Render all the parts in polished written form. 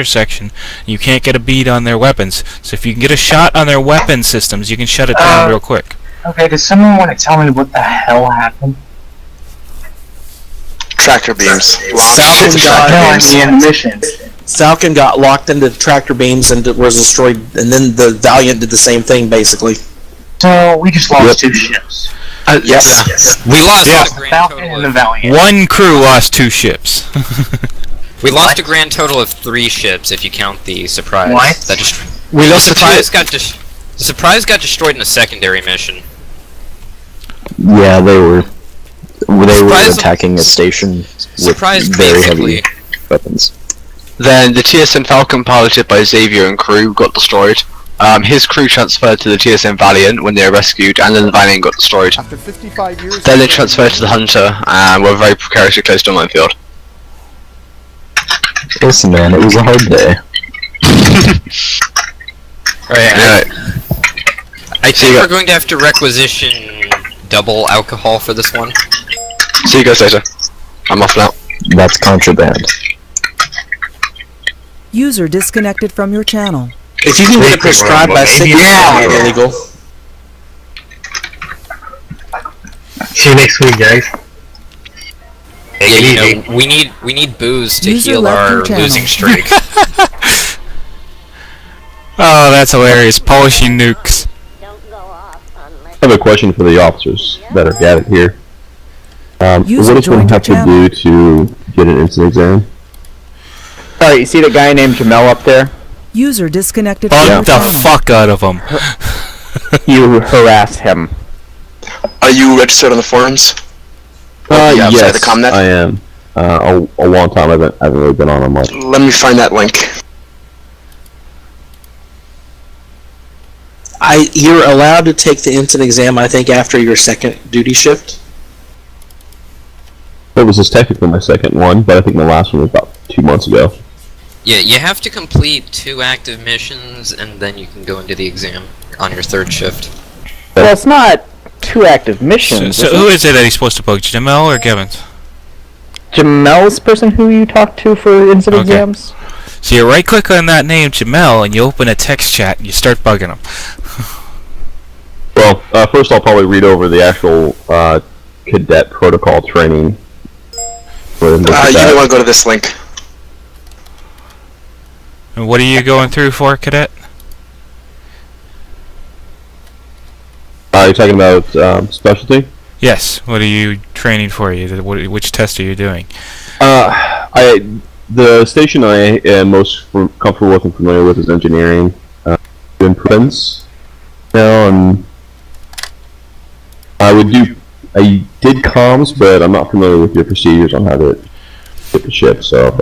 section. You can't get a bead on their weapons. So if you can get a shot on their weapon systems, you can shut it down real quick. Okay, does someone want to tell me what the hell happened? Tractor beams. Falcon got locked into tractor beams and was destroyed, and then the Valiant did the same thing, basically. So, we just lost 2 ships. Yes. We lost a grand Falcon total and the of, Valiant. One crew lost 2 ships. we lost a grand total of 3 ships if you count the Surprise. What? The Surprise got destroyed in a secondary mission. Yeah, they were attacking a station with very heavy weapons. Then the TSN Falcon, piloted by Xavier and crew, got destroyed. His crew transferred to the TSN Valiant when they were rescued, and then the Valiant got destroyed. After 55 years, Then they transferred to the Hunter, and were very precariously close to a minefield. Listen, man, it was a hard day. Alright, I think we're going to have to requisition double alcohol for this one. See you guys later. I'm off now. That's contraband. User disconnected from your channel. If you can get it prescribed by Sigma, it's illegal. See you next week, guys. Yeah, you know, we need booze to User heal left our your channel. losing streak. Oh, that's hilarious. Polishing nukes. I have a question for the officers that are gathered here. What does one have to do to get an instant exam? Sorry, you see the guy named Jamel up there? User disconnected from Bug your the channel. fuck out of him. You harass him. Are you registered on the forums? Outside Yes, the Comnet? I am. A long time I haven't really been on them much. Let me find that link. You're allowed to take the instant exam, I think, after your second duty shift. It was just technically my second one, but I think my last one was about 2 months ago. Yeah, you have to complete 2 active missions, and then you can go into the exam on your 3rd shift. Well, it's not 2 active missions. So who is it that he's supposed to poke? Jamel or Gibbons? Jamel's the person who you talk to for instant exams? So you right click on that name, Jamel, and you open a text chat and you start bugging him. Well, first I'll probably read over the actual cadet protocol training. You may want to go to this link. And what are you going through for, cadet? You're talking about specialty? Yes. What are you training for? Which test are you doing? The station I am most comfortable with and familiar with is engineering. In Prince. Now I did comms, but I'm not familiar with your procedures on how to get the ship. So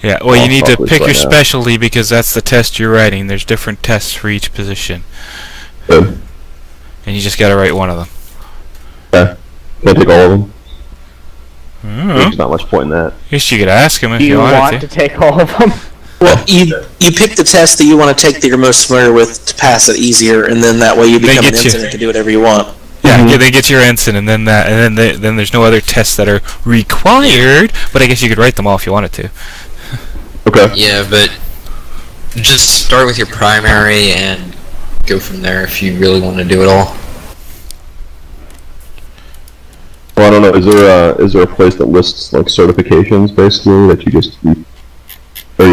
Yeah. Well, you need to pick your specialty because that's the test you're writing. There's different tests for each position. Good. And you just gotta write one of them. Okay. Can I take all of them? There's There's not much point in that. I guess you could ask him if Do you wanted want to take all of them? Well, you pick the test that you want to take that you're most familiar with to pass it easier, and then that way you become an ensign and can do whatever you want. Yeah, they get your ensign, and then then there's no other tests that are required. But I guess you could write them all if you wanted to. Okay. Yeah, but just start with your primary and go from there if you really want to do it all. Well, I don't know. Is there a place that lists like certifications basically that you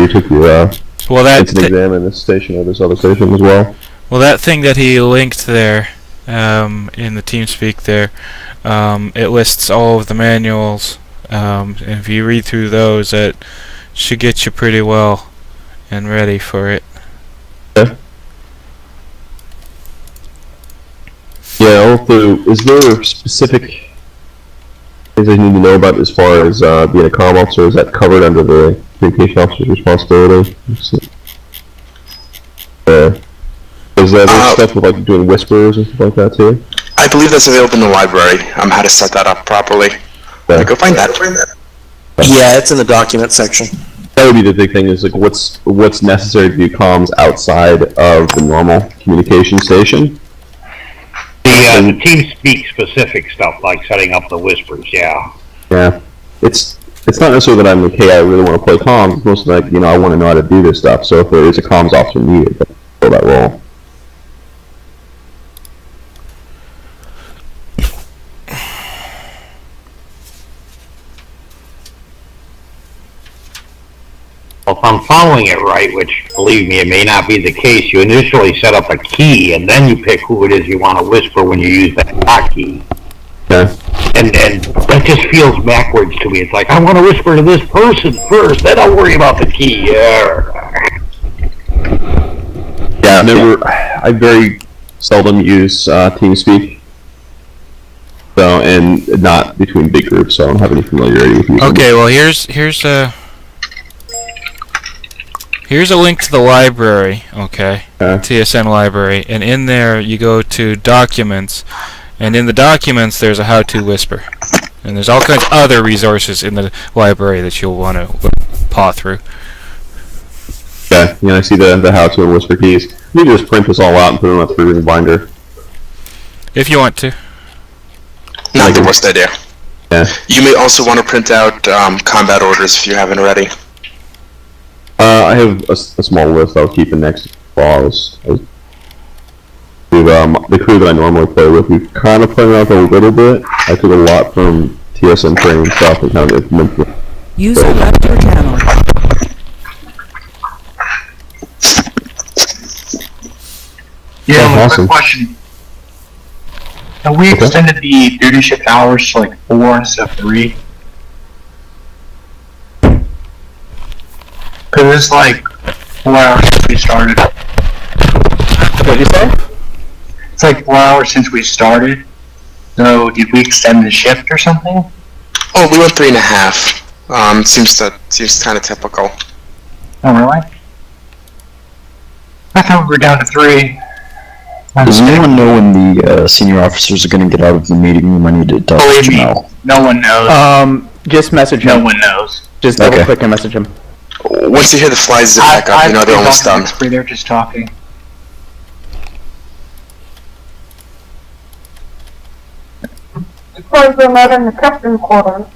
took your instant exam in this station or this other station as well? Well, that thing that he linked there in the TeamSpeak there, it lists all of the manuals. And if you read through those, that should get you pretty well and ready for it. Okay. Yeah. Also, is there specific things I need to know about as far as being a comm officer? Is that covered under the communication officer's responsibility? Is there stuff with like doing whispers and stuff like that too? I believe that's available in the library. How to set that up properly. Yeah. Go find that. Yeah, it's in the document section. That would be the big thing, is like what's necessary to do comms outside of the normal communication station. The TeamSpeak specific stuff, like setting up the whispers, yeah. Yeah. It's it's not necessarily that I'm like, hey, I really want to play comms. It's mostly like, I want to know how to do this stuff. So if there is a comms officer needed, then fill that role. Well, if I'm following it right, which, believe me, it may not be the case, you initially set up a key, and then you pick who it is you want to whisper when you use that hotkey. Okay. And that just feels backwards to me. It's like, I want to whisper to this person first, then I'll worry about the key. Yeah, I very seldom use TeamSpeak. So, and not between big groups, so I don't have any familiarity with using Okay, well here's a link to the library, okay? TSN library, and in there you go to documents, and in the documents there's a how-to whisper. And there's all kinds of other resources in the library that you'll want to paw through. Okay, I see the how-to and whisper keys. You can just print this all out and put it in a 3-ring binder. If you want to. Not the worst idea. Yeah. You may also want to print out combat orders if you haven't already. I have a small list I'll keep in next clause. The crew that I normally play with, we've kind of played around a little bit. I took a lot from TSN training stuff and kind of implemented it. User left your channel. Yeah, Awesome. quick question. Have we extended the duty shift hours to like 4 instead of 3? Because it's like 4 hours since we started. What'd you say? It's like 4 hours since we started. So did we extend the shift or something? Oh, we went 3.5. Seems kind of typical. Oh really? I thought we were down to 3. Does anyone know when the senior officers are going to get out of the meeting room? I need to double Believe me, know. no one knows. Just message him. No one knows. Just double click and message him. Once you hear the flies zip back up, you know they're almost done. They're just talking. Remote in the custom quarters.